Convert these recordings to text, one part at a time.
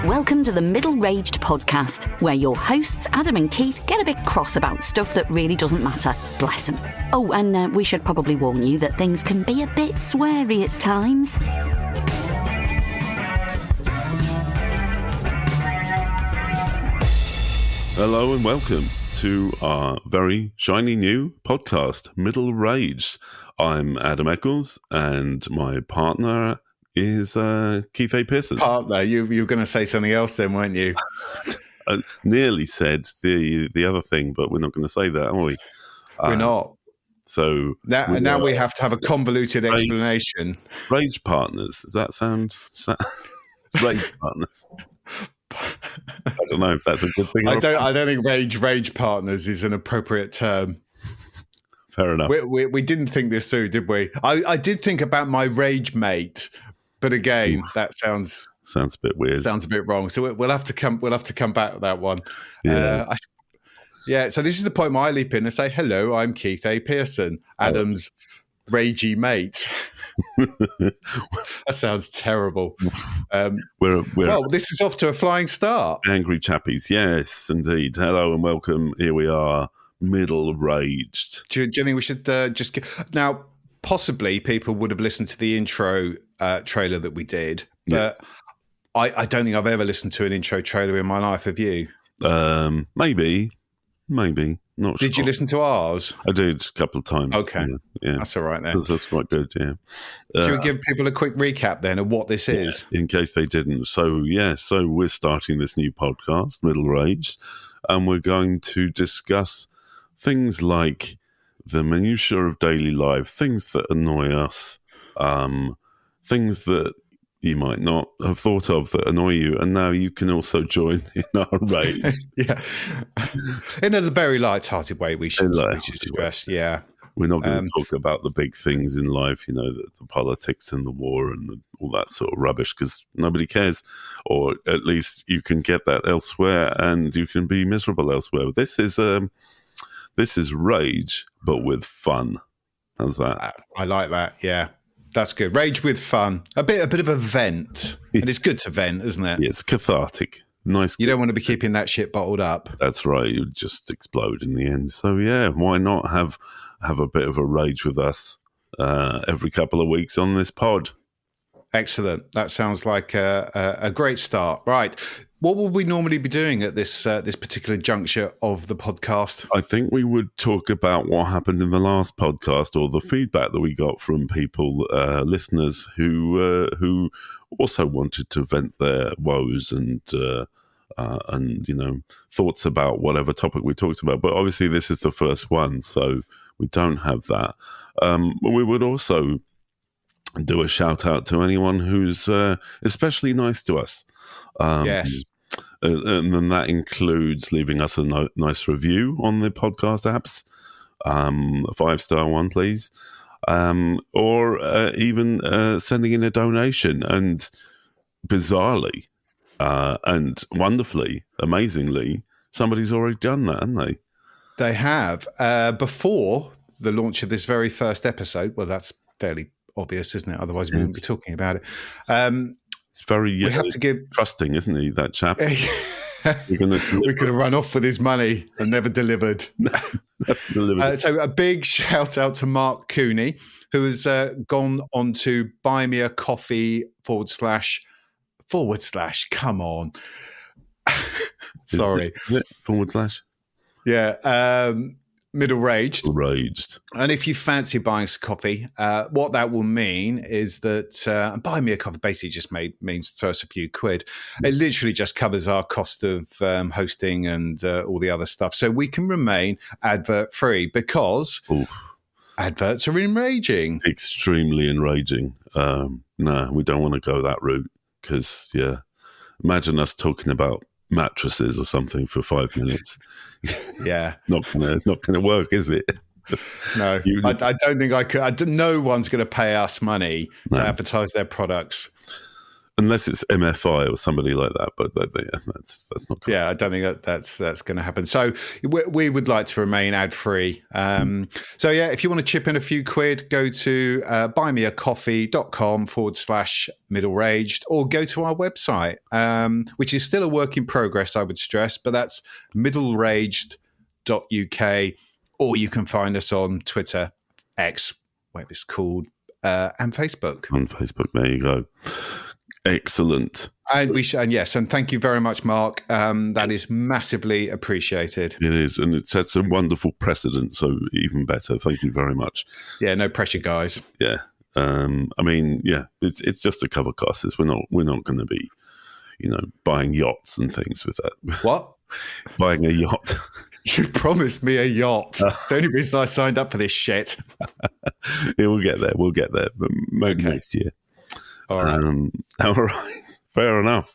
Welcome to the Middle-Raged podcast, where your hosts, Adam and Keith, get a bit cross about stuff that really doesn't matter. Bless them. Oh, and we should probably warn you that things can be a bit sweary at times. Hello and welcome to our very shiny new podcast, Middle-Raged. I'm Adam Eccles, and my partner is Keith A. Pearson. Partner? You were going to say something else then, weren't you? I nearly said the other thing, but we're not going to say that, are we? We're not. So now we have to have a convoluted explanation. Rage partners. Does that sound... Rage partners. I don't know if that's a good thing. I don't think rage partners is an appropriate term. Fair enough. We didn't think this through, did we? I did think about my rage mate, but again, that sounds a bit weird. Sounds a bit wrong. So we'll have to come back to that one. Yeah. So this is the point where I leap in and say, "Hello, I'm Keith A. Pearson, Adam's ragey mate." That sounds terrible. Well, this is off to a flying start. Angry chappies, yes, indeed. Hello and welcome. Here we are, middle-raged. Do you think we should just get... Now, possibly people would have listened to the intro trailer that we did, but yes. I don't think I've ever listened to an intro trailer in my life. Have you? Maybe. Not sure. Did you listen to ours? I did a couple of times. Okay. Yeah. That's all right then. That's quite good, yeah. Should we give people a quick recap then of what this is? In case they didn't. So we're starting this new podcast, Middle-Raged, and we're going to discuss things like the minutiae of daily life, things that annoy us, things that you might not have thought of that annoy you, and now you can also join in our rage. Yeah, in a very light-hearted way. We should stress. Yeah, we're not going to talk about the big things in life, the politics and the war and all that sort of rubbish, because nobody cares, or at least you can get that elsewhere, and you can be miserable elsewhere. This is rage, but with fun. How's that? I like that. Yeah. That's good. Rage with fun. A bit of a vent. And it's good to vent, isn't it? Yeah, it's cathartic. Nice. You don't want to be keeping that shit bottled up. That's right. You'd just explode in the end. So, yeah, why not have a bit of a rage with us every couple of weeks on this pod? Excellent. That sounds like a great start. Right. What will we normally be doing at this particular juncture of the podcast? I think we would talk about what happened in the last podcast, or the feedback that we got from people, listeners who also wanted to vent their woes and thoughts about whatever topic we talked about. But obviously, this is the first one, so we don't have that. We would also do a shout out to anyone who's especially nice to us. Yes. And then that includes leaving us a nice review on the podcast apps, a 5-star one, please, or even sending in a donation. And bizarrely and wonderfully, amazingly, somebody's already done that, haven't they? They have. Before the launch of this very first episode, well, that's fairly obvious, isn't it? Otherwise, we wouldn't be talking about it. It's very we have to give... trusting, isn't he, that chap? We could have run off with his money and never delivered. So a big shout out to Mark Cooney, who has gone on to buy me a coffee / come on. Sorry. Is it / Yeah. Middle-raged. And if you fancy buying some coffee, what that will mean is that buying me a coffee basically just means first a few quid. It literally just covers our cost of hosting and all the other stuff. So we can remain advert-free because adverts are enraging. Extremely enraging. No, we don't want to go that route because, imagine us talking about mattresses or something for 5 minutes. Yeah, not gonna work, is it? No, I don't think I could. No one's going to pay us money to advertise their products. unless it's MFI or somebody like that. But yeah, that's not. Yeah, I don't think that's going to happen. So we would like to remain ad free. So yeah, if you want to chip in a few quid, go to buymeacoffee.com/middleraged, or go to our website, which is still a work in progress, I would stress, but that's middleraged.uk, or you can find us on Twitter, X, what it's called, and Facebook. On Facebook, there you go. Excellent. And and thank you very much, Mark. That is massively appreciated. It is, and it sets a wonderful precedent, so even better. Thank you very much. Yeah, no pressure, guys. Yeah. I mean, yeah, it's just a cover cost. We're not going to be, buying yachts and things with that. What? Buying a yacht. You promised me a yacht. The only reason I signed up for this shit. Yeah, we'll get there. But maybe next year. All right. All right. Fair enough.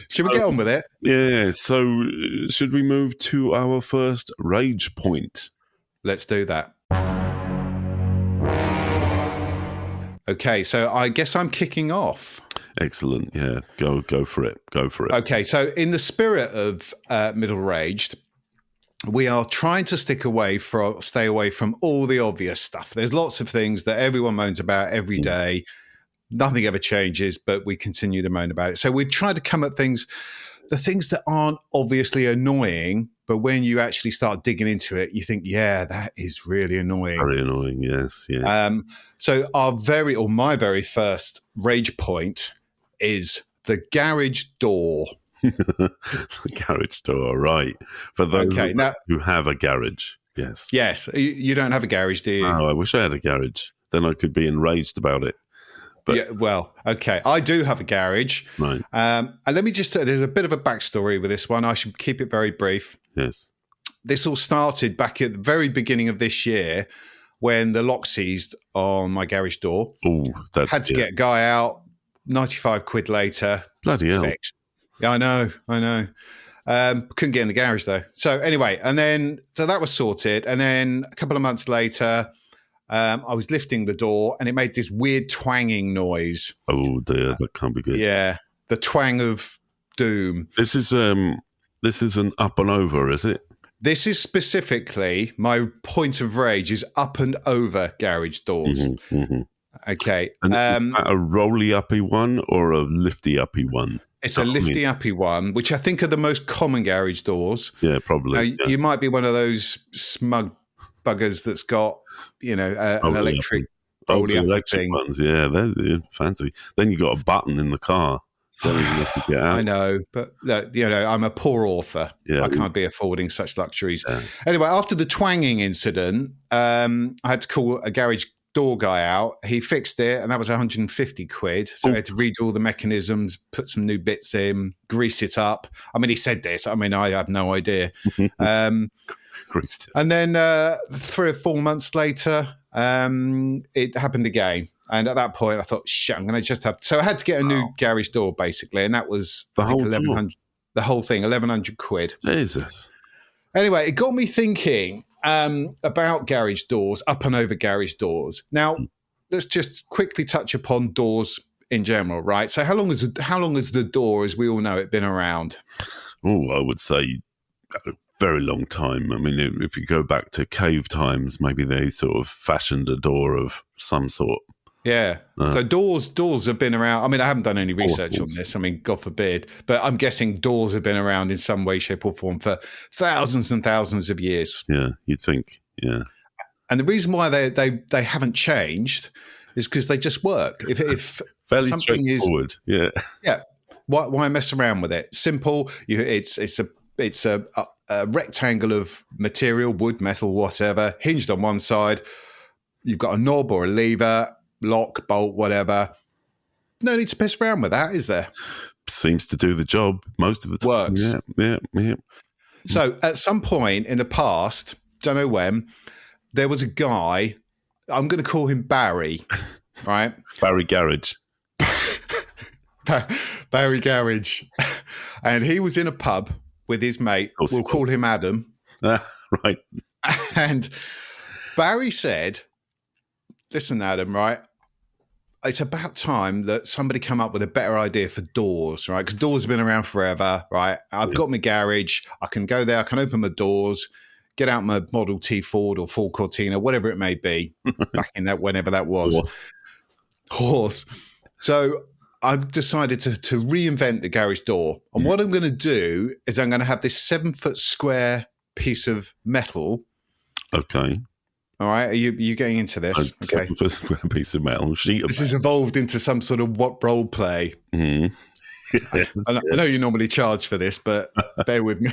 Should we get on with it? Yeah. So should we move to our first rage point? Let's do that. Okay. So I guess I'm kicking off. Excellent. Yeah. Go for it. Okay. So in the spirit of middle-aged, we are trying to stay away from all the obvious stuff. There's lots of things that everyone moans about every day. Nothing ever changes, but we continue to moan about it. So we've tried to come at the things that aren't obviously annoying, but when you actually start digging into it, you think, yeah, that is really annoying. Very annoying, yes. Yeah. So my very first rage point is the garage door. The garage door, right. For those who have a garage, yes. Yes. You don't have a garage, do you? Oh, I wish I had a garage. Then I could be enraged about it. But, yeah, well, okay. I do have a garage. Right. And let me just there's a bit of a backstory with this one. I should keep it very brief. Yes. This all started back at the very beginning of this year when the lock seized on my garage door. Oh, had to get a guy out, 95 quid later. Bloody hell. Fixed. Yeah, I know. Couldn't get in the garage though. So anyway, so that was sorted. And then a couple of months later, I was lifting the door and it made this weird twanging noise. Oh dear, that can't be good. Yeah, the twang of doom. This is an up and over, is it? This is specifically my point of rage is up and over garage doors. Mm-hmm, mm-hmm. Okay. And is that a rolly uppy one or a lifty uppy one? It's a lifty uppy one, which I think are the most common garage doors. Yeah, probably. You might be one of those smug buggers that's got, an electric electric ones. Yeah, they're fancy. Then you got a button in the car. Don't even have to get out. I know, but I'm a poor author. Yeah, I can't be affording such luxuries. Yeah. Anyway, after the twanging incident, I had to call a garage door guy out. He fixed it, and that was 150 quid. So I had to redo all the mechanisms, put some new bits in, grease it up. I mean, he said this. I mean, I have no idea. And then 3 or 4 months later, it happened again. And at that point, I thought, shit, I'm going to just have... So I had to get a new garage door, basically. And that was the whole 1,100. The whole thing, 1,100 quid. Jesus. Anyway, it got me thinking about garage doors, up and over garage doors. Now, let's just quickly touch upon doors in general, right? So how long has the door, as we all know it, been around? Oh, I would say... very long time. I mean, if you go back to cave times, maybe they sort of fashioned a door of some sort. Yeah. So doors have been around. I mean, I haven't done any research on this. I mean, God forbid. But I'm guessing doors have been around in some way, shape or form for thousands and thousands of years. Yeah, you'd think. Yeah. And the reason why they haven't changed is because they just work. If fairly something straightforward. Yeah. Yeah. Why mess around with it? Simple. It's a rectangle of material, wood, metal, whatever, hinged on one side. You've got a knob or a lever, lock, bolt, whatever. No need to piss around with that, is there? Seems to do the job most of the time. Works. Yeah. So at some point in the past, don't know when, there was a guy, I'm going to call him Barry, right? Barry Garage. Barry Garage. And he was in a pub with his mate. We'll call him Adam. Right. And Barry said, listen, Adam, right? it's about time that somebody come up with a better idea for doors, right? Because doors have been around forever, right? I've got my garage. I can go there. I can open my doors, get out my Model T Ford or Ford Cortina, whatever it may be, back in that, whenever that was. Horse. So I've decided to reinvent the garage door. And what I'm going to do is I'm going to have this 7-foot square piece of metal. Okay. All right. Are you getting into this? Okay. 7-foot square piece of metal. This has evolved into some sort of what role play. Mm-hmm. Yes, I know you normally charge for this, but bear with me.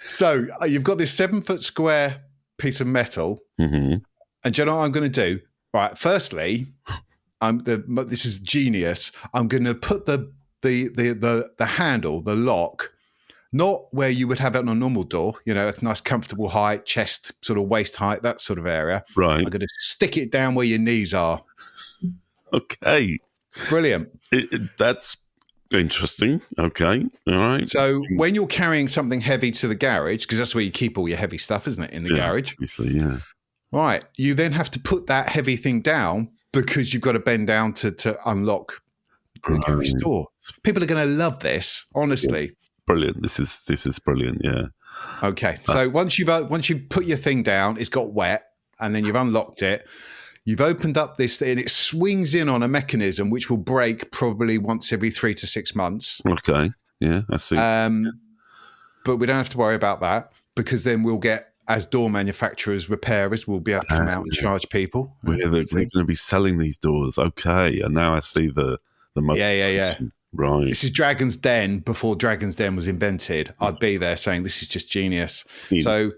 So you've got this 7-foot square piece of metal. Mm-hmm. And do you know what I'm going to do? Right. Firstly, this is genius. I'm going to put the handle, the lock, not where you would have it on a normal door, you know, a nice comfortable height, chest, sort of waist height, that sort of area. Right. I'm going to stick it down where your knees are. Okay. Brilliant. That's interesting. Okay. All right. So when you're carrying something heavy to the garage, because that's where you keep all your heavy stuff, isn't it, in the garage? Obviously, yeah. Right. You then have to put that heavy thing down because you've got to bend down to unlock the garage door. People are going to love this, honestly. Yeah. Brilliant. This is brilliant. Yeah. Okay. So once you've put your thing down, it's got wet, and then you've unlocked it. You've opened up this thing, and it swings in on a mechanism which will break probably once every 3 to 6 months. Okay. Yeah, I see. But we don't have to worry about that, because then we'll get, as door manufacturers, repairers will be able to come out and charge people. We're going to be selling these doors. Okay. And now I see the Yeah. Right. This is Dragon's Den before Dragon's Den was invented. I'd be there saying this is just genius. Yeah. So,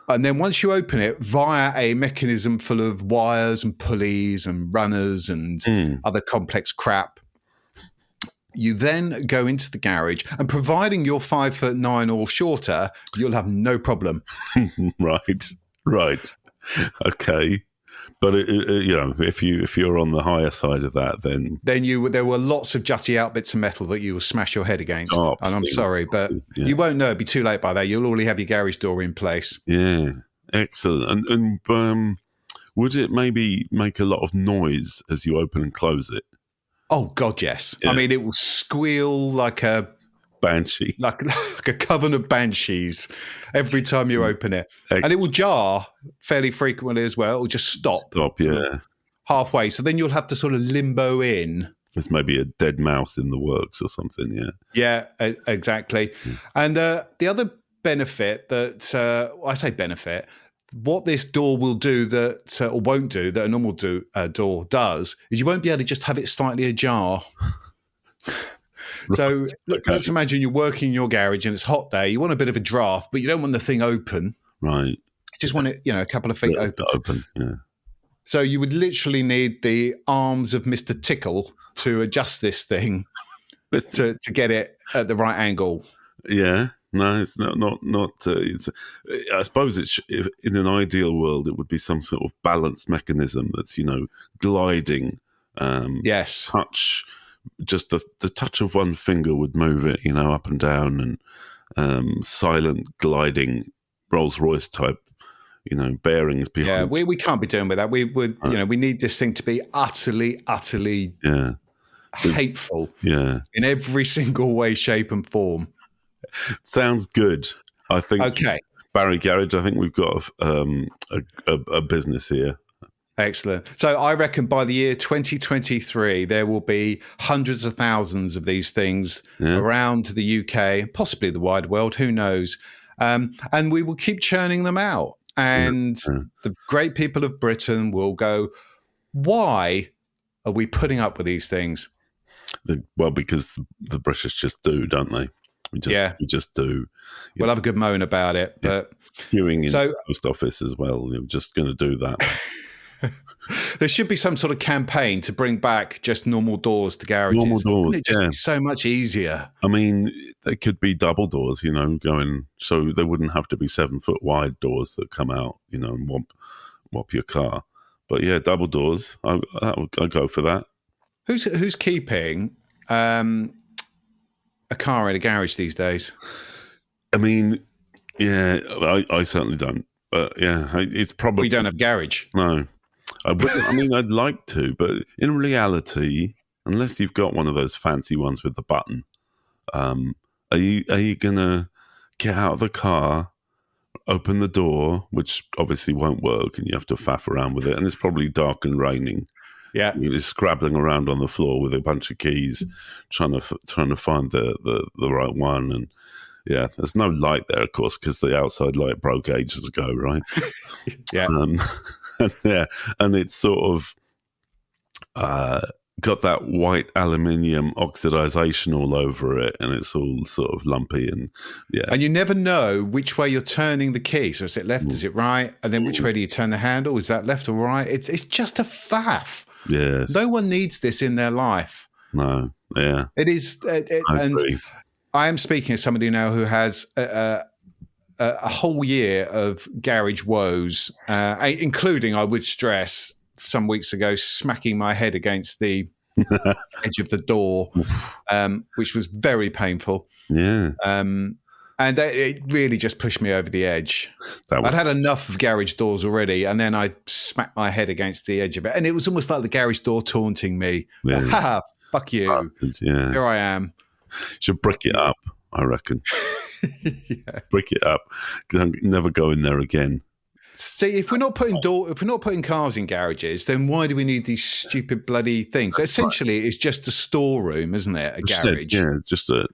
and then once you open it via a mechanism full of wires and pulleys and runners and other complex crap, you then go into the garage, and providing you're 5'9" or shorter, you'll have no problem. Right. Okay. But you know, if you're on the higher side of that, then there were lots of jutty out bits of metal that you will smash your head against. Oh, and I'm sorry, but you won't know. It'll be too late by that. You'll already have your garage door in place. Yeah, excellent. And would it maybe make a lot of noise as you open and close it? Oh God, yes. Yeah. I mean, it will squeal like a banshee, like a coven of banshees every time you open it. And it will jar fairly frequently as well. It will just stop, halfway. So then you'll have to sort of limbo in. There's maybe a dead mouse in the works or something, Yeah, exactly. And the other benefit that, I say benefit, what this door will do that, or won't do, that a normal door does, is you won't be able to just have it slightly ajar. So let's imagine you're working in your garage and it's a hot day. You want a bit of a draft, but you don't want the thing open. Right. You just want it, a couple of feet open. Yeah. So you would literally need the arms of Mr. Tickle to adjust this thing to get it at the right angle. Yeah. No, it's not. It's. I suppose in an ideal world, it would be some sort of balance mechanism that's gliding. Yes. Touch. Just the touch of one finger would move it, up and down, and silent gliding Rolls-Royce type, bearings behind. Yeah, we can't be doing with that. We would, we need this thing to be utterly hateful. Yeah, in every single way, shape, and form. Sounds good. I think. Okay, Barry Garage. I think we've got a business here. Excellent. So I reckon by the year 2023, there will be hundreds of thousands of these things around the UK, possibly the wide world, who knows? And we will keep churning them out. And the great people of Britain will go, why are we putting up with these things? Well, because the British just do, don't they? We just do. We'll have a good moan about it. But queuing in the post office as well. We're just going to do that. There should be some sort of campaign to bring back just normal doors to garages. Normal doors, it'd just be so much easier. I mean, they could be double doors, going so they wouldn't have to be 7 foot wide doors that come out, and whop your car. But yeah, double doors. I go for that. Who's keeping a car in a garage these days? I mean, yeah, I certainly don't. But yeah, it's probably you don't have garage. No. I wouldn't. I mean, I'd like to, but in reality, unless you've got one of those fancy ones with the button, are you gonna get out of the car, open the door, which obviously won't work, and you have to faff around with it, and it's probably dark and raining. Yeah, you're scrabbling around on the floor with a bunch of keys, trying to find the right one, and yeah, there's no light there, of course, because the outside light broke ages ago, right? Yeah, and it's sort of got that white aluminium oxidization all over it, and it's all sort of lumpy, and and you never know which way you're turning the key. So is it left, is it right, and then which way do you turn the handle? Is that left or right? It's just a faff. Yes, no one needs this in their life. No, yeah, it is, and I am speaking as somebody now who has a whole year of garage woes, including, I would stress, some weeks ago, smacking my head against the edge of the door, which was very painful. Yeah. And it really just pushed me over the edge. I'd had enough of garage doors already, and then I smacked my head against the edge of it. And it was almost like the garage door taunting me. Yeah. Ha, fuck you. Bastards, yeah. Here I am. Should brick it up, I reckon. Yeah. Brick it up. Never go in there again. See, if we're not putting cars in garages, then why do we need these stupid bloody things? That's essentially, it's just a storeroom, isn't it? A garage. Shed, yeah, just a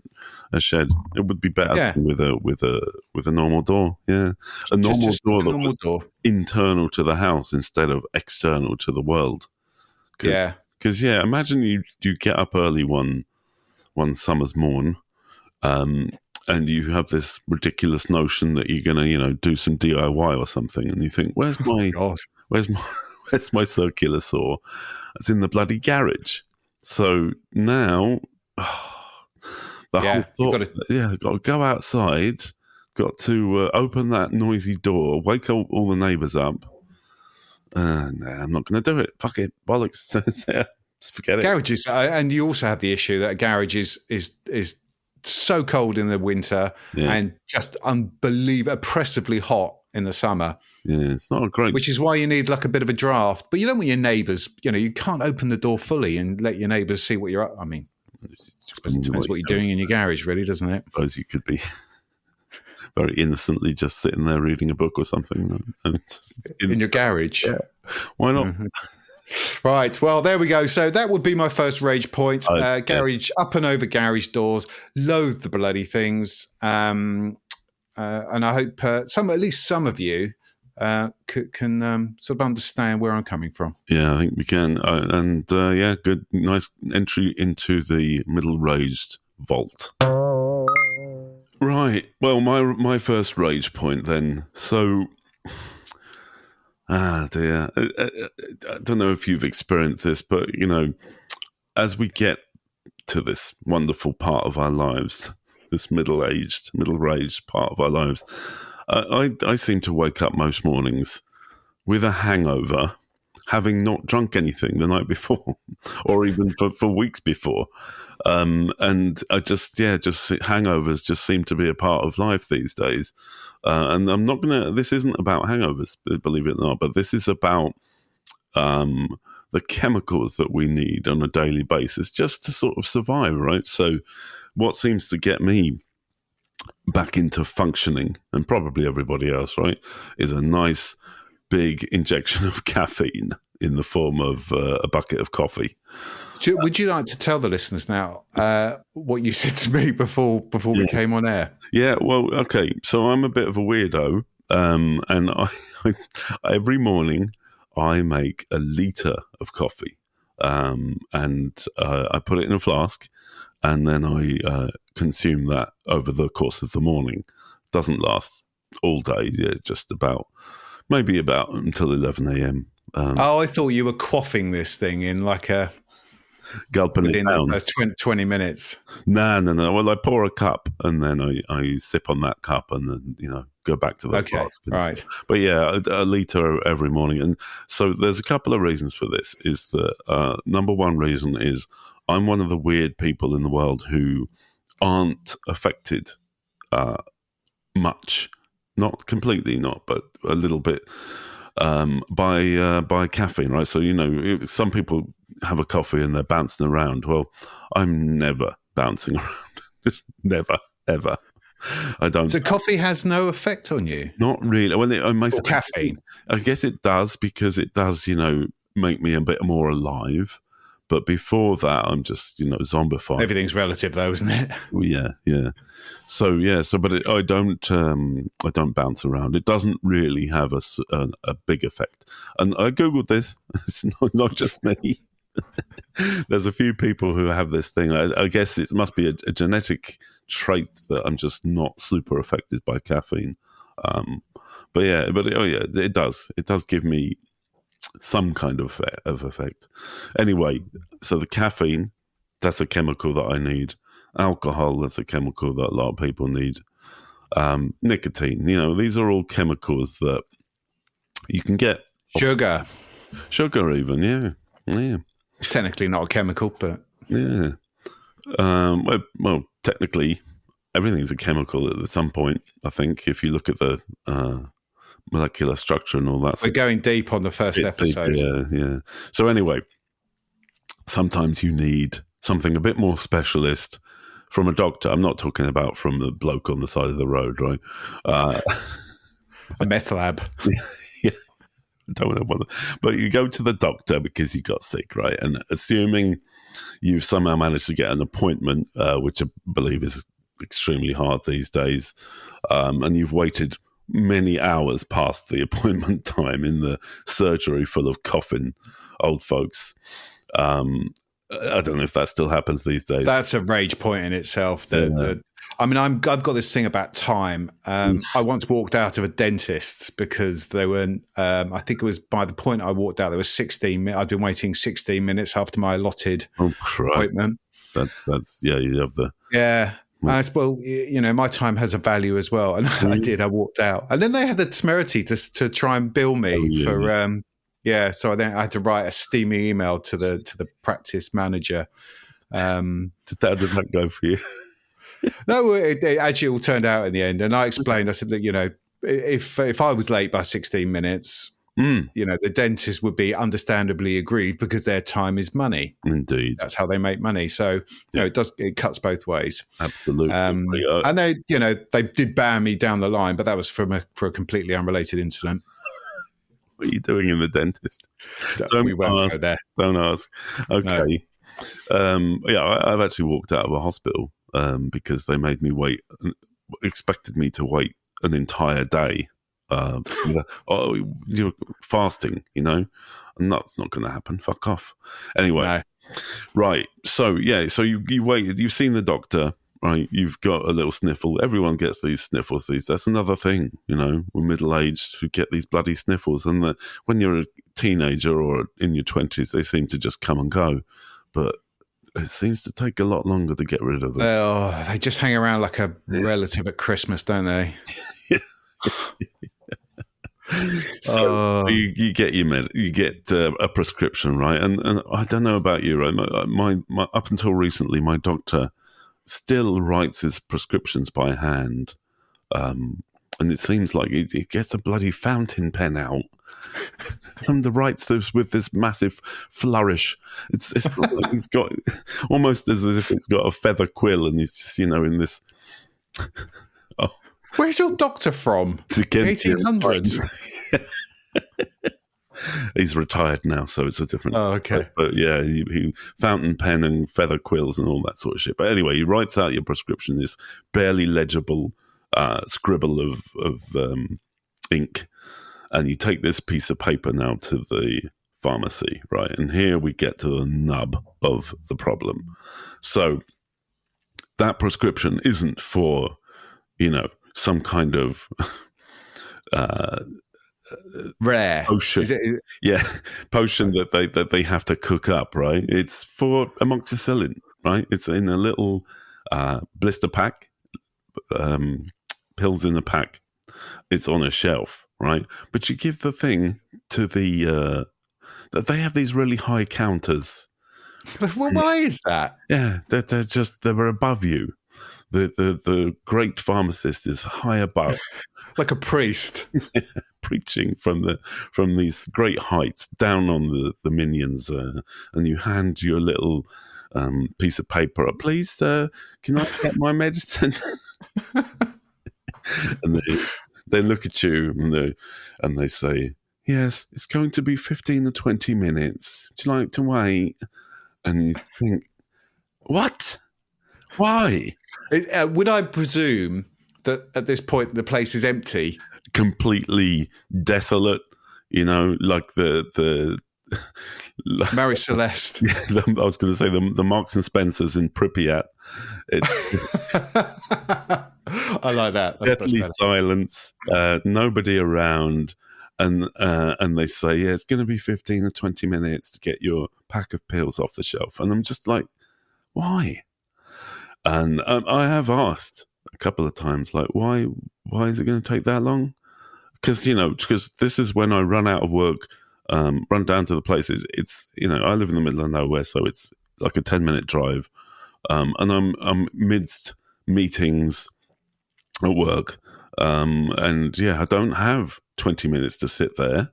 shed. It would be better with a normal door. Yeah, a normal door that was internal to the house instead of external to the world. Because imagine you get up early one summer's morn, and you have this ridiculous notion that you're going to, do some DIY or something, and you think, where's my circular saw? It's in the bloody garage. So now, whole thought, got to go outside, got to open that noisy door, wake all the neighbours up. Nah, I'm not going to do it. Fuck it, bollocks. Just forget it. Garages, and you also have the issue that a garage is so cold in the winter and just oppressively hot in the summer. Yeah, it's not a great. Which is why you need like a bit of a draft. But you don't want your neighbours, you can't open the door fully and let your neighbours see what you're up. I mean, I suppose it depends what you're doing in your garage, really, doesn't it? I suppose you could be very innocently just sitting there reading a book or something. In your garage. Yeah. Why not? Mm-hmm. Right. Well, there we go. So that would be my first rage point. Garage, up and over garage doors. Loathe the bloody things. And I hope at least some of you can sort of understand where I'm coming from. Yeah, I think we can. Good, nice entry into the middle-raged vault. Right. Well, my first rage point then. So... dear. I don't know if you've experienced this, but, as we get to this wonderful part of our lives, this middle-aged part of our lives, I seem to wake up most mornings with a hangover, having not drunk anything the night before or even for weeks before. And I just hangovers just seem to be a part of life these days. And this isn't about hangovers, believe it or not, but this is about the chemicals that we need on a daily basis just to sort of survive, right? So what seems to get me back into functioning, and probably everybody else, right, is a nice big injection of caffeine in the form of a bucket of coffee. Would you like to tell the listeners now what you said to me before we came on air? Yeah, well, okay. So I'm a bit of a weirdo, and I every morning I make a litre of coffee, and I put it in a flask, and then I consume that over the course of the morning. Doesn't last all day, just maybe about until 11 a.m. I thought you were quaffing this thing in like a... Gulping it down. The first 20 minutes. No. Well, I pour a cup and then I sip on that cup and then, go back to the flask. Right. But yeah, a litre every morning. And so there's a couple of reasons for this. Is that number one reason is I'm one of the weird people in the world who aren't affected much. Not completely, but a little bit by caffeine, right? So, some people have a coffee and they're bouncing around. Well, I'm never bouncing around. Just never, ever. I don't. So coffee has no effect on you? Not really. Well, or caffeine? I guess it does, because it does, make me a bit more alive. But before that, I'm just, zombified. Everything's relative, though, isn't it? Yeah. So, but I don't bounce around. It doesn't really have a big effect. And I Googled this. It's not just me. There's a few people who have this thing. I guess it must be a genetic trait that I'm just not super affected by caffeine. It does. It does give me some kind of effect. Anyway, so the caffeine, that's a chemical that I need. Alcohol, that's a chemical that a lot of people need. Nicotine, these are all chemicals that you can get. Sugar even, yeah. Technically not a chemical, but yeah. Well, technically, everything's a chemical at some point. I think if you look at the molecular structure and all that. We're going deep on the first episode. Yeah. So anyway, sometimes you need something a bit more specialist from a doctor. I'm not talking about from the bloke on the side of the road, right? A meth lab. Yeah. Don't know what, but you go to the doctor because you got sick, right? And assuming you've somehow managed to get an appointment, which I believe is extremely hard these days, and you've waited many hours past the appointment time in the surgery full of coughing old folks. I don't know if that still happens these days. That's a rage point in itself. I've got this thing about time. I once walked out of a dentist because they weren't. I think it was by the point I walked out, there was 16 minutes. I'd been waiting 16 minutes after my allotted appointment. That's you have the Well, my time has a value as well, and I did. I walked out, and then they had the temerity to try and bill me for. So then I had to write a steaming email to the practice manager. Did that go for you? No, it actually all turned out in the end. And I explained, I said that, if I was late by 16 minutes, the dentist would be understandably aggrieved because their time is money. Indeed. That's how they make money. So, it cuts both ways. Absolutely. And they did ban me down the line, but that was for a completely unrelated incident. What are you doing in the dentist? Don't ask. Okay. No. I've actually walked out of a hospital because they made me expected me to wait an entire day. You're fasting, and that's not going to happen. Fuck off. Anyway, right. So you waited. You've seen the doctor. Right, you've got a little sniffle. Everyone gets these sniffles. That's another thing, we're middle-aged who get these bloody sniffles. And when you're a teenager or in your 20s, they seem to just come and go. But it seems to take a lot longer to get rid of them. Oh, they just hang around like a relative at Christmas, don't they? So you get you get a prescription, right? And I don't know about you, right? My up until recently, my doctor still writes his prescriptions by hand, and it seems like he gets a bloody fountain pen out and writes this with this massive flourish. It's like he's got almost as if it's got a feather quill, and he's just in this. Where's your doctor from? 1800s. He's retired now, so it's a different. Oh, okay. But yeah, he fountain pen and feather quills and all that sort of shit. But anyway, he writes out your prescription, this barely legible scribble of ink, and you take this piece of paper now to the pharmacy, right? And here we get to the nub of the problem. So that prescription isn't for, some kind of rare potion. Potion that they have to cook up, right? It's for amoxicillin, right? It's in a little blister pack, pills in a pack. It's on a shelf, right? But you give the thing to the they have these really high counters. Well, why is that? Yeah, they're above you. The great pharmacist is high above. Like a priest. Preaching from these great heights down on the minions, and you hand your little piece of paper up. Please, can I get my medicine? And they look at you and they say, yes, it's going to be 15 or 20 minutes. Would you like to wait? And you think, what? Why? Would I presume that at this point the place is empty? Completely desolate, like the Mary Celeste. I was going to say the Marks and Spencers in Pripyat. I like that. That's deadly silence, nobody around, and they say, yeah, it's going to be 15 or 20 minutes to get your pack of pills off the shelf. And I'm just like, why? And I have asked a couple of times, like, why is it going to take that long? Because this is when I run out of work, run down to the place. It's I live in the middle of nowhere, so it's like a 10-minute drive, and I'm midst meetings at work, and yeah, I don't have 20 minutes to sit there.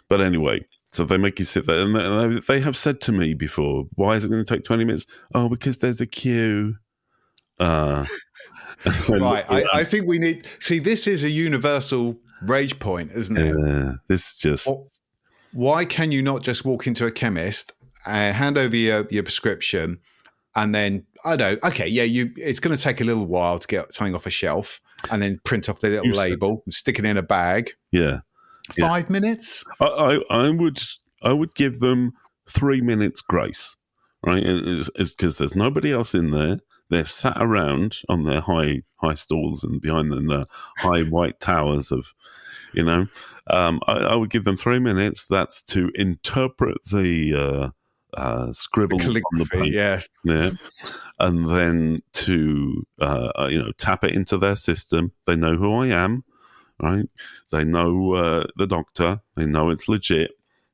But anyway, so they make you sit there, and they have said to me before, why is it going to take 20 minutes? Oh, because there's a queue. Right. I think we need... See, this is a universal rage point, isn't it? Yeah, this just... Why can you not just walk into a chemist, hand over your prescription, and then, I don't know, okay, yeah, it's going to take a little while to get something off a shelf, and then print off the little label and stick it in a bag. Yeah. 5 minutes? I would give them 3 minutes grace, right? It's because there's nobody else in there. They're sat around on their high stalls and behind them the high white towers of, I would give them 3 minutes. That's to interpret the scribble on the paper. Yes. Yeah. And then to, tap it into their system. They know who I am, right? They know the doctor. They know it's legit.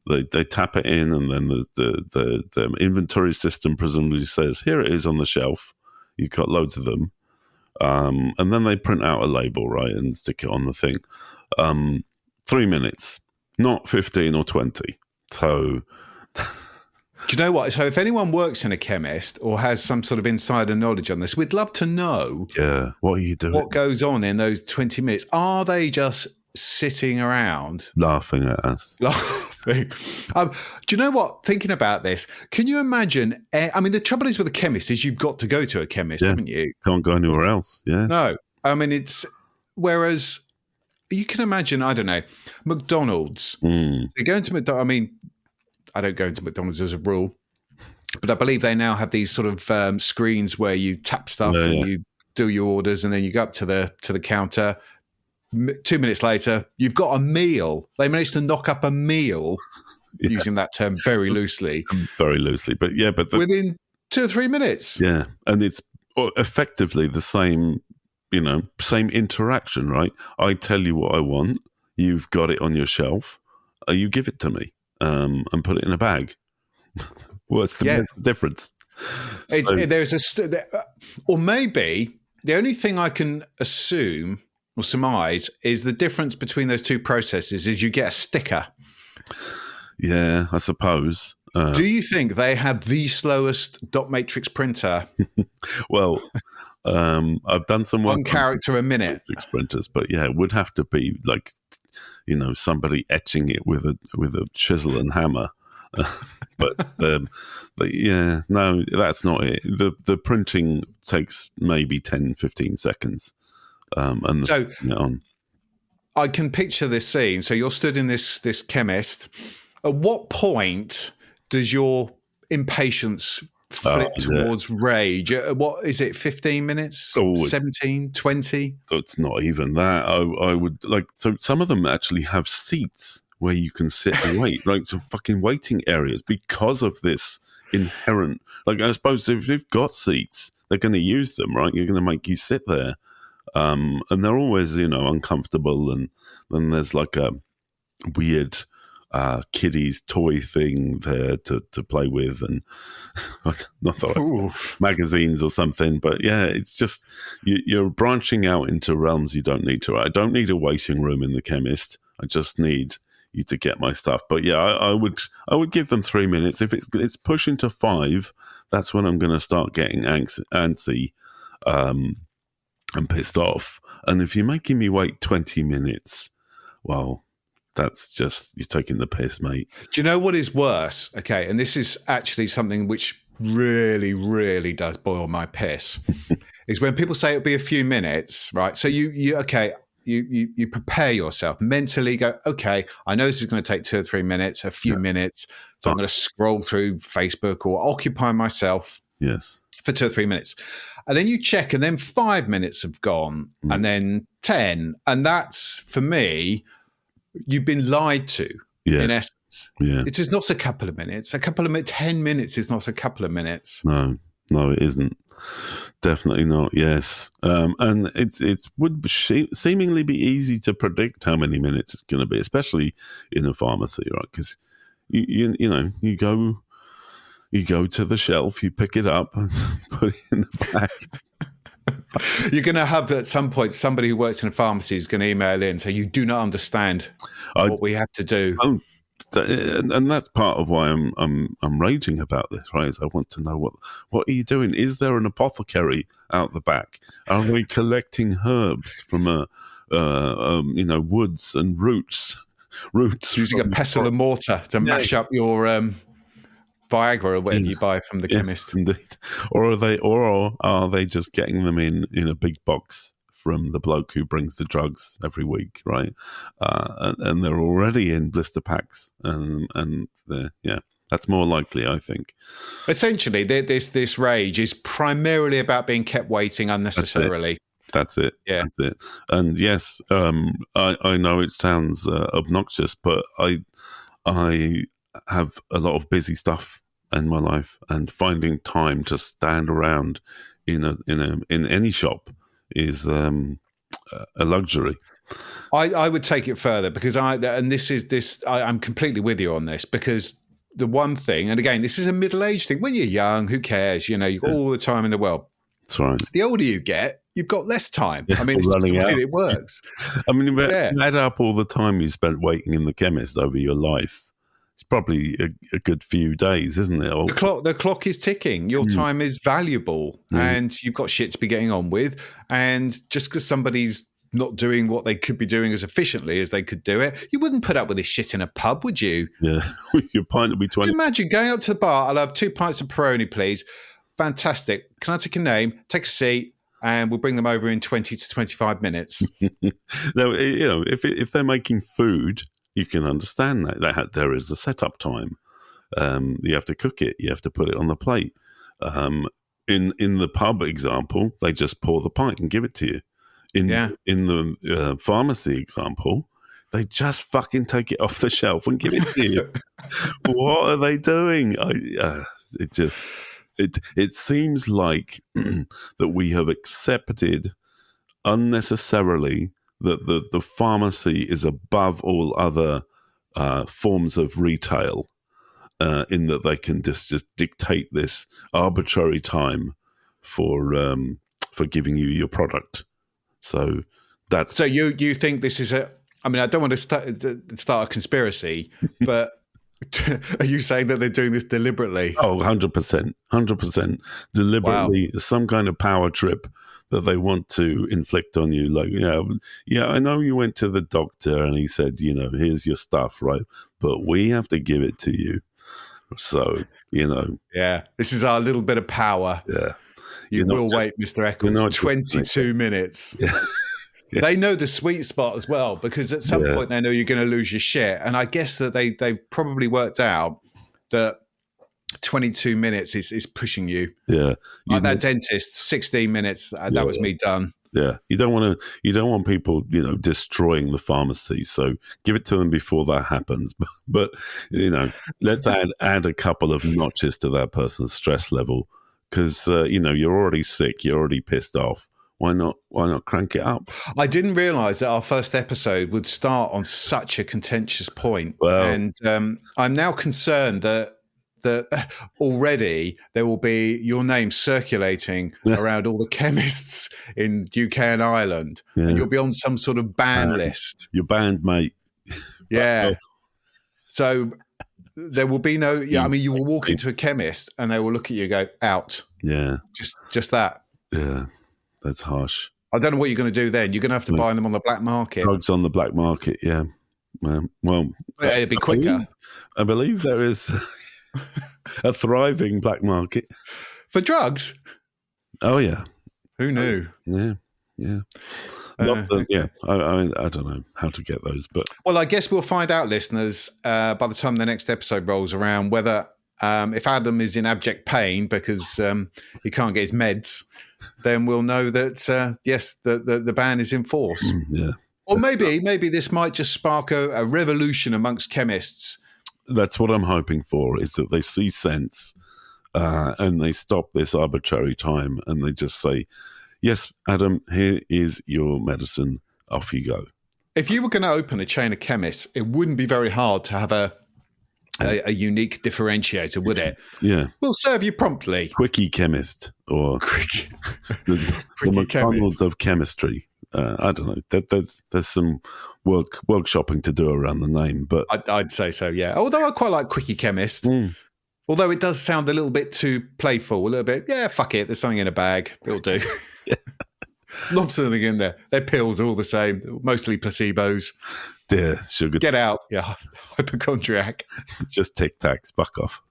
They tap it in, and then the inventory system presumably says, here it is on the shelf. You've got loads of them. And then they print out a label, right, and stick it on the thing. 3 minutes, not 15 or 20. So... Do you know what? So if anyone works in a chemist or has some sort of insider knowledge on this, we'd love to know. Yeah, what are you doing? What goes on in those 20 minutes? Are they just sitting around? Laughing at us. Laughing. Do you know what? Thinking about this, can you imagine? The trouble is with a chemist is you've got to go to a chemist, haven't you? Can't go anywhere else, yeah. No. it's... Whereas you can imagine, I don't know, McDonald's. They go into McDonald's. I don't go into McDonald's as a rule, but I believe they now have these sort of screens where you tap stuff and you do your orders, and then you go up to the counter. 2 minutes later, you've got a meal. They managed to knock up a meal, using that term very loosely. Very loosely, but within 2 or 3 minutes. Yeah, and it's effectively the same, same interaction, right? I tell you what I want. You've got it on your shelf. You give it to me. And put it in a bag. What's the difference? Or maybe the only thing I can assume or surmise is the difference between those two processes is you get a sticker. Yeah, I suppose. Do you think they have the slowest dot matrix printer? Well, I've done some work on character a minute matrix printers, but yeah, it would have to be like, somebody etching it with a chisel and hammer. but yeah, no, that's not it. The printing takes maybe 10, 15 seconds. And so I can picture this scene. So you're stood in this chemist. At what point does your impatience flip towards rage? What is it, 15 minutes? 17, 20? It's not even that. I would so some of them actually have seats where you can sit and wait, like some fucking waiting areas because of this inherent, I suppose if you've got seats, they're going to use them, right? You're going to make you sit there. And they're always, uncomfortable. And then there's like a weird kiddies toy thing there to play with, and not like magazines or something. But yeah, it's just you're branching out into realms you don't need to. I don't need a waiting room in the chemist. I just need you to get my stuff. But yeah, I would give them 3 minutes. If it's pushing to 5, that's when I'm going to start getting antsy and pissed off. And if you're making me wait 20 minutes, well, that's just, you're taking the piss, mate. Do you know what is worse? Okay, and this is actually something which really, really does boil my piss, is when people say it'll be a few minutes, right? So you prepare yourself mentally, go, okay, I know this is going to take 2 or 3 minutes, a few minutes, so I'm going to scroll through Facebook or occupy myself for 2 or 3 minutes. And then you check, and then 5 minutes have gone, and then 10. And that's, for me, you've been lied to, in essence. Yeah. It is not a couple of minutes. 10 minutes is not a couple of minutes. No, it isn't. Definitely not. Yes, and it would seemingly be easy to predict how many minutes it's going to be, especially in a pharmacy, right? Because you go to the shelf, you pick it up, and put it in the bag. You're going to have at some point somebody who works in a pharmacy is going to email in and say, you do not understand what we have to do. And that's part of why I'm raging about this, right? Is I want to know what are you doing? Is there an apothecary out the back? Are we collecting herbs from woods and roots using a pestle and mortar to mash up your Viagra or whatever you buy from the chemist? Indeed. Or are they just getting them in a big box from the bloke who brings the drugs every week, right? And they're already in blister packs, and that's more likely, I think. Essentially, this rage is primarily about being kept waiting unnecessarily. That's it. Yeah. That's it. And yes, I know it sounds obnoxious, but I have a lot of busy stuff in my life, and finding time to stand around in any shop is a luxury. I would take it further, because I'm completely with you on this, because the one thing, and again, this is a middle-aged thing. When you're young, who cares? You've got all the time in the world. That's right. The older you get, you've got less time. I mean, it's just the way it works. I mean, add up all the time you spent waiting in the chemist over your life. It's probably a good few days, isn't it? The clock is ticking. Your time is valuable, and you've got shit to be getting on with. And just because somebody's not doing what they could be doing as efficiently as they could do it, you wouldn't put up with this shit in a pub, would you? Yeah, your pint would be 20. Imagine going up to the bar. I'll have 2 pints of Peroni, please. Fantastic. Can I take a name? Take a seat. And we'll bring them over in 20 to 25 minutes. No, if they're making food, you can understand that there is a setup time. You have to cook it. You have to put it on the plate. In the pub example, they just pour the pint and give it to you. In the pharmacy example, they just fucking take it off the shelf and give it to you. What are they doing? It seems like that we have accepted unnecessarily that the pharmacy is above all other forms of retail, in that they can just dictate this arbitrary time for giving you your product. So you think this is I mean, I don't want to start a conspiracy, but are you saying that they're doing this deliberately? Oh, 100%. Deliberately. Wow. Some kind of power trip that they want to inflict on you. Like, I know you went to the doctor and he said, here's your stuff, right? But we have to give it to you. So, Yeah, this is our little bit of power. Yeah. You will wait, Mr. Eccles, 22 minutes. Yeah. Yeah. They know the sweet spot as well, because at some point they know you're going to lose your shit. And I guess that they've probably worked out that 22 minutes is pushing you. Yeah. Like that dentist, 16 minutes, that was me done. Yeah. You don't want people, destroying the pharmacy. So give it to them before that happens. But let's add a couple of notches to that person's stress level, because, you're already sick. You're already pissed off. why not crank it up? I didn't realise that our first episode would start on such a contentious point. Well, and I'm now concerned that already there will be your name circulating around all the chemists in UK and Ireland, and you'll be on some sort of ban list. You're banned, mate. Yeah. So there will be no. Yeah, I mean, you will walk into a chemist and they will look at you and go, out. Yeah. Just that. Yeah. That's harsh. I don't know what you're going to do then. You're going to have to buy them on the black market. Drugs on the black market, yeah. Well, it'd be quicker. I believe there is a thriving black market for drugs. Oh yeah. Who knew? Yeah. I don't know how to get those, but well, I guess we'll find out, listeners, by the time the next episode rolls around, whether if Adam is in abject pain because he can't get his meds, then we'll know that yes, the ban is in force. Yeah. Or maybe this might just spark a revolution amongst chemists. That's what I'm hoping for, is that they see sense and they stop this arbitrary time and they just say, yes, Adam, here is your medicine. Off you go. If you were going to open a chain of chemists, it wouldn't be very hard to have a unique differentiator, would it? Yeah. We'll serve you promptly. Quickie chemist or the McDonald's of chemistry. I don't know. There's some workshopping to do around the name, but I'd say so. Yeah. Although I quite like Quickie Chemist. Although it does sound a little bit too playful, a little bit. Yeah, fuck it. There's something in a bag. It'll do. Lob something in there. Their pills are all the same. Mostly placebos. Yeah, sugar. Get out. Yeah, hypochondriac. It's just Tic Tacs. Buck off.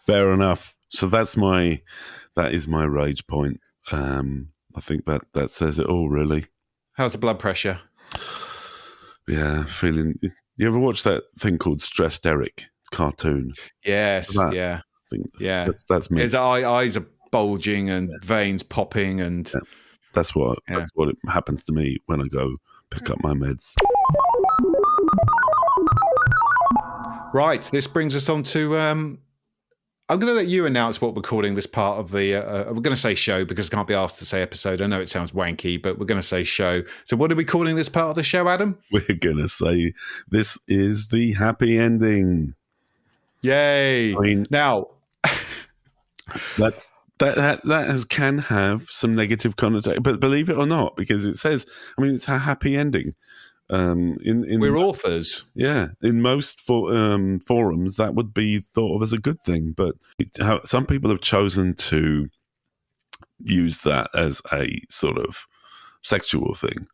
Fair enough. So that is my rage point. I think that says it all, really. How's the blood pressure? Yeah, feeling. You ever watch that thing called Stressed Eric cartoon? Yes, yeah. I think that's me. His eyes are bulging and veins popping, and that's what it happens to me when I go pick up my meds. Right, this brings us on to. I'm going to let you announce what we're calling this part of the. We're going to say show because I can't be asked to say episode. I know it sounds wanky, but we're going to say show. So, what are we calling this part of the show, Adam? We're going to say this is the happy ending. Yay! I mean, now that can have some negative connotation, but believe it or not, because it says, I mean, it's a happy ending. We're authors. Yeah, in most forums, that would be thought of as a good thing. But some people have chosen to use that as a sort of sexual thing.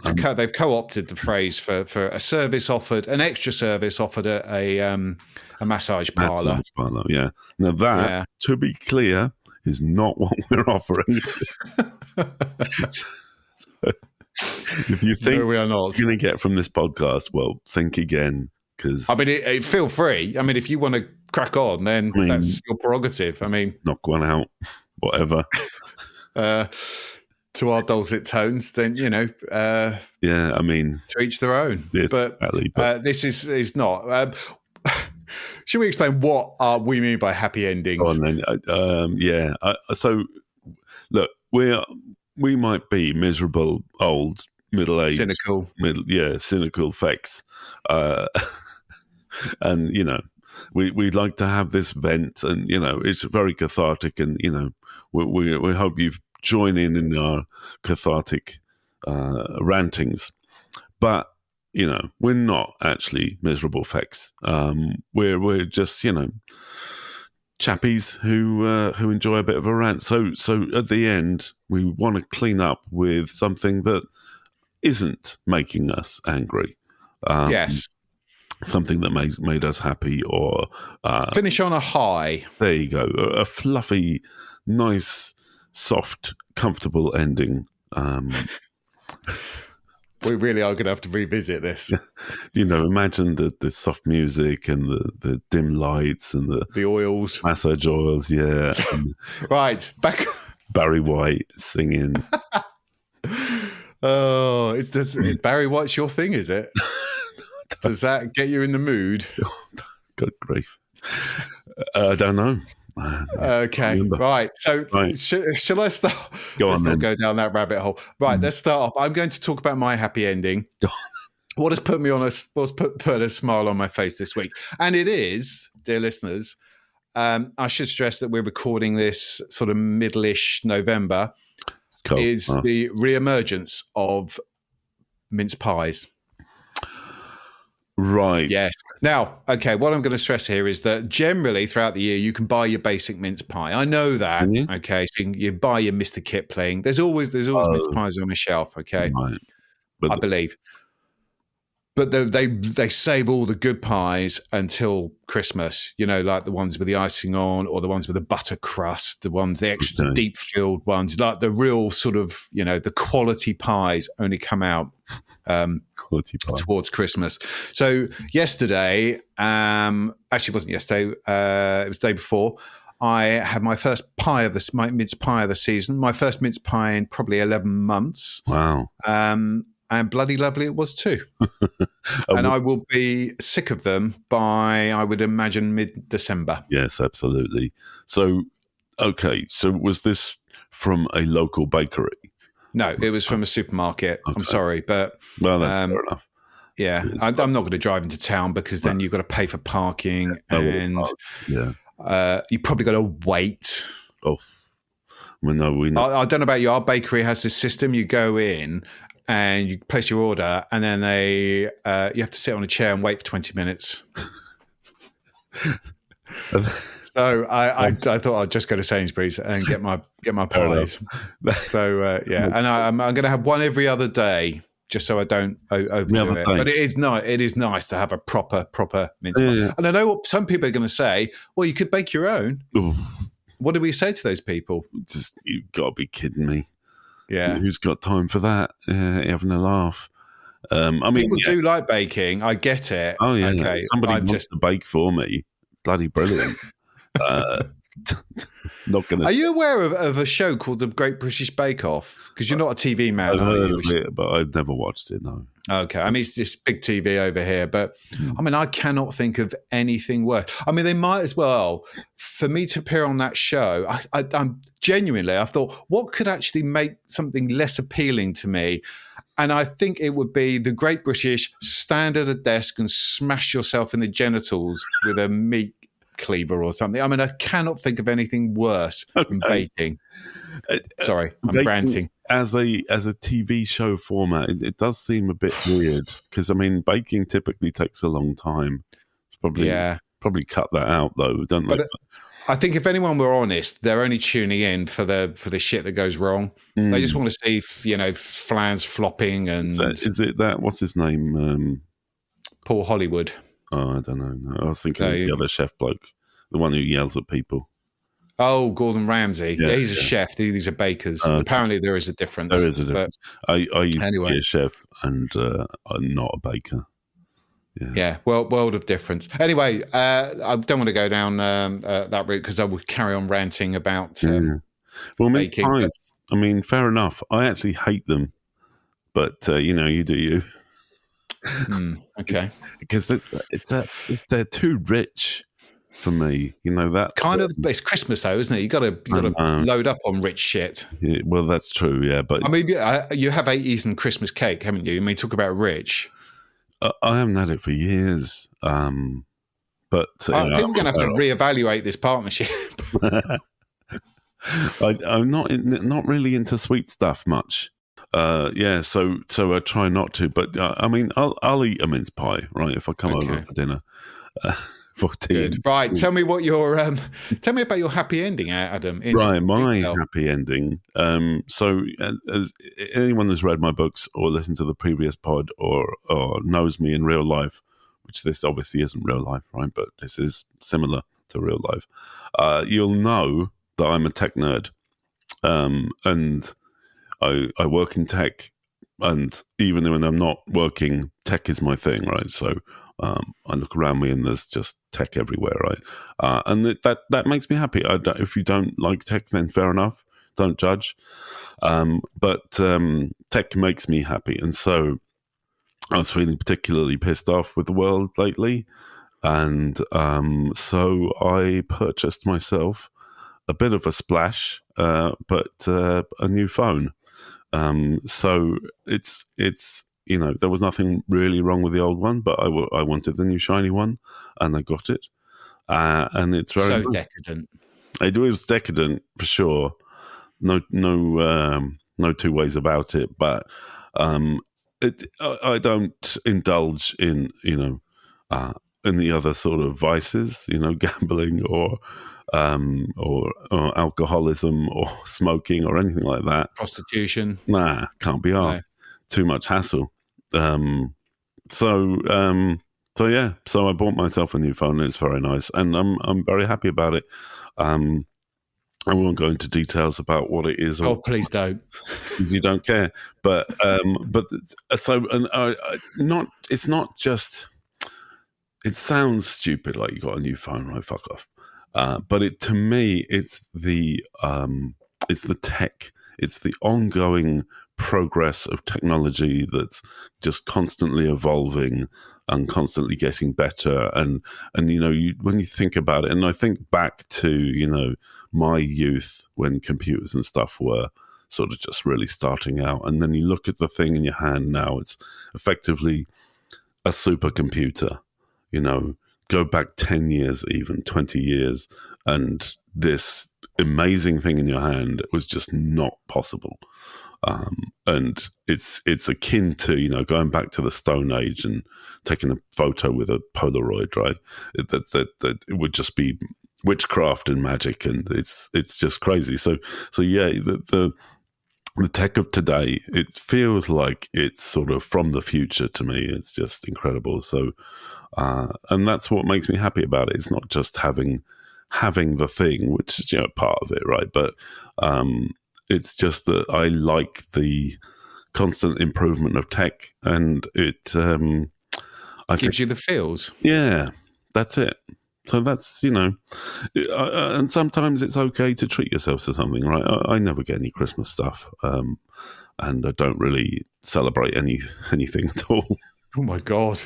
They've co-opted the phrase for a service offered, an extra service offered at a massage parlour. Massage parlour, yeah. Now that, to be clear, is not what we're offering. So, if you think we are not you're going to get from this podcast, well, think again. Because I mean, feel free. I mean, if you want to crack on, then that's your prerogative. I mean, knock one out, whatever. To our dulcet tones, then yeah, I mean, to each their own. Yes, but exactly, this is not. Should we explain what we mean by happy endings? Go on, then. So, look, we might be miserable, old, middle-aged, cynical, cynical facts, and we'd like to have this vent, and it's very cathartic, and we hope you join in our cathartic rantings, but we're not actually miserable facts. We're just chappies who enjoy a bit of a rant. So at the end, we want to clean up with something that isn't making us angry. Yes. Something that made us happy, or finish on a high. There you go. A fluffy, nice, soft, comfortable ending. We really are going to have to revisit this. Imagine the soft music and the dim lights and the oils, massage oils. Yeah. Right. Back. Barry White singing. Oh, Barry White's your thing, is it? Does that get you in the mood? Good grief. I don't know. Okay, right. So shall I start? Let's not go down that rabbit hole. Right, let's start off. I'm going to talk about my happy ending. What has put a smile on my face this week? And it is, dear listeners, I should stress that we're recording this sort of middle-ish November, is the re-emergence of mince pies. Right. Yes. Now, okay, what I'm going to stress here is that generally throughout the year, you can buy your basic mince pie. I know that. Mm-hmm. Okay. So you buy your Mr. Kipling. There's always mince pies on the shelf. Okay. Right. I believe. But they save all the good pies until Christmas, like the ones with the icing on, or the ones with the butter crust, the extra deep filled ones, like the real sort of, the quality pies only come out towards Christmas. So yesterday, actually it wasn't yesterday, it was the day before, I had my first my mince pie of the season, my first mince pie in probably 11 months. Wow. And bloody lovely it was too. And I will be sick of them by, I would imagine, mid-December. Yes, absolutely. So, okay. So was this from a local bakery? No, it was from a supermarket. Okay. I'm sorry, but... Well, that's fair enough. Yeah, I'm not going to drive into town because then you've got to pay for parking and you probably got to wait. Oh, well, no, we know. I don't know about you. Our bakery has this system. You go in and you place your order, and then you have to sit on a chair and wait for 20 minutes. So I thought I'd just go to Sainsbury's and get my pies. So and I'm going to have one every other day, just so I don't overdo it. But it is nice to have a proper mince pie. Yeah. And I know what some people are going to say. Well, you could bake your own. Ooh. What do we say to those people? You've got to be kidding me. Yeah, who's got time for that? Having a laugh. I mean, people do like baking. I get it. Oh yeah, okay. Somebody wants to bake for me. Bloody brilliant. Not gonna. Are you aware of a show called The Great British Bake Off? Because you're not a TV man. I've heard of it, but I've never watched it. No. Okay, I mean it's just big TV over here, but I mean I cannot think of anything worse. I mean they might as well for me to appear on that show. I'm genuinely, I thought, what could actually make something less appealing to me? And I think it would be The Great British stand at a desk and smash yourself in the genitals with a meat cleaver or something. I mean, I cannot think of anything worse than baking. Sorry, I'm ranting. As a TV show format, it does seem a bit weird because I mean, baking typically takes a long time. It's probably cut that out though, don't they? I think if anyone were honest, they're only tuning in for the shit that goes wrong. They just want to see flans flopping and. Is it that? What's his name? Paul Hollywood. Oh, I don't know. No, I was thinking of the other chef bloke, the one who yells at people. Oh, Gordon Ramsay. Yeah, he's a chef. These are bakers. Apparently, there is a difference. There is a difference. I used to be a chef and I'm not a baker. Yeah, world of difference. Anyway, I don't want to go down that route because I would carry on ranting about well, mince pies. I mean, fair enough. I actually hate them, but you do you. Okay, because they're too rich for me. That kind of. It's Christmas though, isn't it? You got to load up on rich shit. Yeah, well, that's true. Yeah, but I mean, you have eaten Christmas cake, haven't you? I mean, talk about rich. I haven't had it for years. But I think we're going to have to reevaluate this partnership. I'm not really into sweet stuff much. So I try not to. But I mean, I'll eat a mince pie, right? If I come over for dinner. For tea. Good. Right. Tell me what tell me about your happy ending, Adam. Right, my happy ending. So as anyone who's read my books or listened to the previous pod or knows me in real life, which this obviously isn't real life, right? But this is similar to real life. You'll know that I'm a tech nerd, and I work in tech, and even when I'm not working, tech is my thing, right? So. I look around me and there's just tech everywhere, right? And that makes me happy. If you don't like tech, then fair enough. Don't judge. But tech makes me happy. And so I was feeling particularly pissed off with the world lately. And so I purchased myself a bit of a splash, but a new phone. So it's there was nothing really wrong with the old one, but I wanted the new shiny one, and I got it. And it's very so nice. decadent. It was decadent for sure. No two ways about it. But I don't indulge in in the other sort of vices, gambling or alcoholism or smoking or anything like that. Prostitution. Nah, can't be asked. No. Too much hassle. So I bought myself a new phone. It's very nice, and I'm very happy about it. I won't go into details about what it is. Oh, please don't, because you don't care. But it's not just. It sounds stupid, like you got a new phone, right? Fuck off. But to me, it's the tech. It's the ongoing progress of technology that's just constantly evolving and constantly getting better. And when you think about it, and I think back to my youth when computers and stuff were sort of just really starting out, and then you look at the thing in your hand now, it's effectively a supercomputer. Go back 10 years, even 20 years, and this amazing thing in your hand was just not possible. And it's akin to, going back to the Stone Age and taking a photo with a Polaroid, right? That it would just be witchcraft and magic, and it's just crazy. So yeah, the tech of today, it feels like it's sort of from the future to me. It's just incredible. So, and that's what makes me happy about it. It's not just having the thing, which is part of it, right? But it's just that I like the constant improvement of tech, and it gives you the feels. Yeah, that's it. So that's, and sometimes it's okay to treat yourself to something, right? I never get any Christmas stuff, and I don't really celebrate anything at all. Oh my God!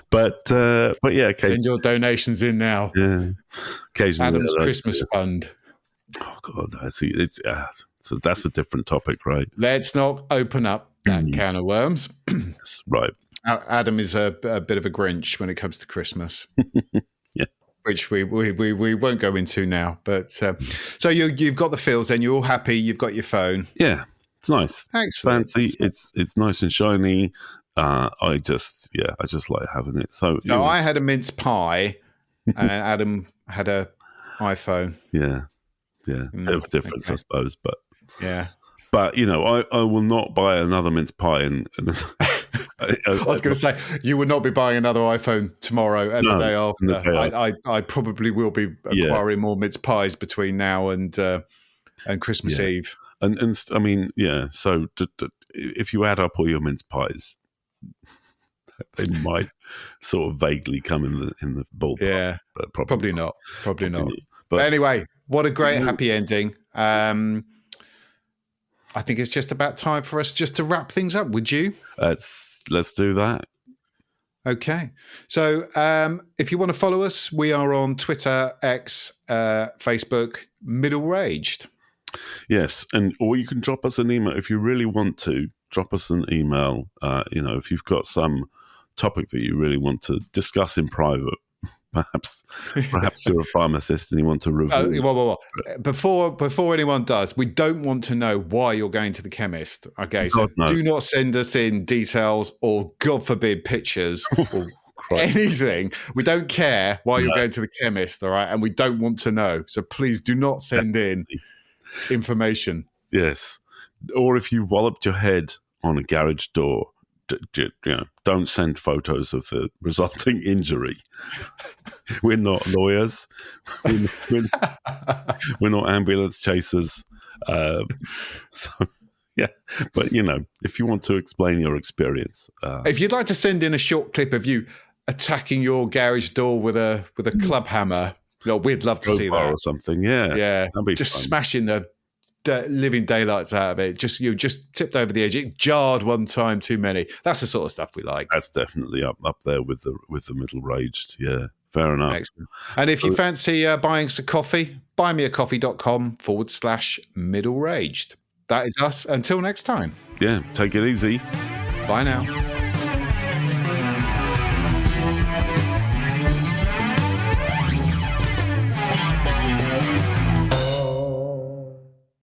But yeah, send your donations in now. Yeah, occasionally. Adam's Christmas fund. Oh God, I see. It's so that's a different topic, right? Let's not open up that can of worms. Right. Adam is a bit of a Grinch when it comes to Christmas. Yeah. Which we won't go into now. But so you've got the feels, then you're all happy. You've got your phone. Yeah, it's nice. Excellent. Fancy. It's nice and shiny. I just like having it. So I had a mince pie, and Adam had a iPhone. Yeah, bit of a difference, I suppose. But yeah, but I will not buy another mince pie. And I was going to say, you would not be buying another iPhone tomorrow and the day after. I probably will be acquiring more mince pies between now and Christmas Eve. And I mean, yeah. So if you add up all your mince pies, they might sort of vaguely come in the ballpark. Yeah, but probably not. Probably not. But anyway, what a great happy ending. I think it's just about time for us just to wrap things up. Would you? Let's do that. Okay. So if you want to follow us, we are on Twitter, X, Facebook, Middle Raged. Yes, or you can drop us an email if you really want to. Drop us an email. If you've got some topic that you really want to discuss in private. Perhaps you're a pharmacist and you want to review. Before anyone does, we don't want to know why you're going to the chemist. Okay, so do not send us in details or, God forbid, pictures or anything. We don't care why you're going to the chemist, all right? And we don't want to know. So please do not send in information. Yes. Or if you walloped your head on a garage door, don't send photos of the resulting injury. We're not lawyers. We're not ambulance chasers. So, yeah. But, if you want to explain your experience. If you'd like to send in a short clip of you attacking your garage door with a club hammer, we'd love to see that. Or something, yeah. Yeah. Just fun. Smashing the living daylights out of it. You just tipped over the edge. It jarred one time too many. That's the sort of stuff we like. That's definitely up there with the middle-aged. Yeah, fair enough. Excellent. And if you fancy buying some coffee, buymeacoffee.com/middle-aged. That is us. Until next time. Yeah, take it easy. Bye now.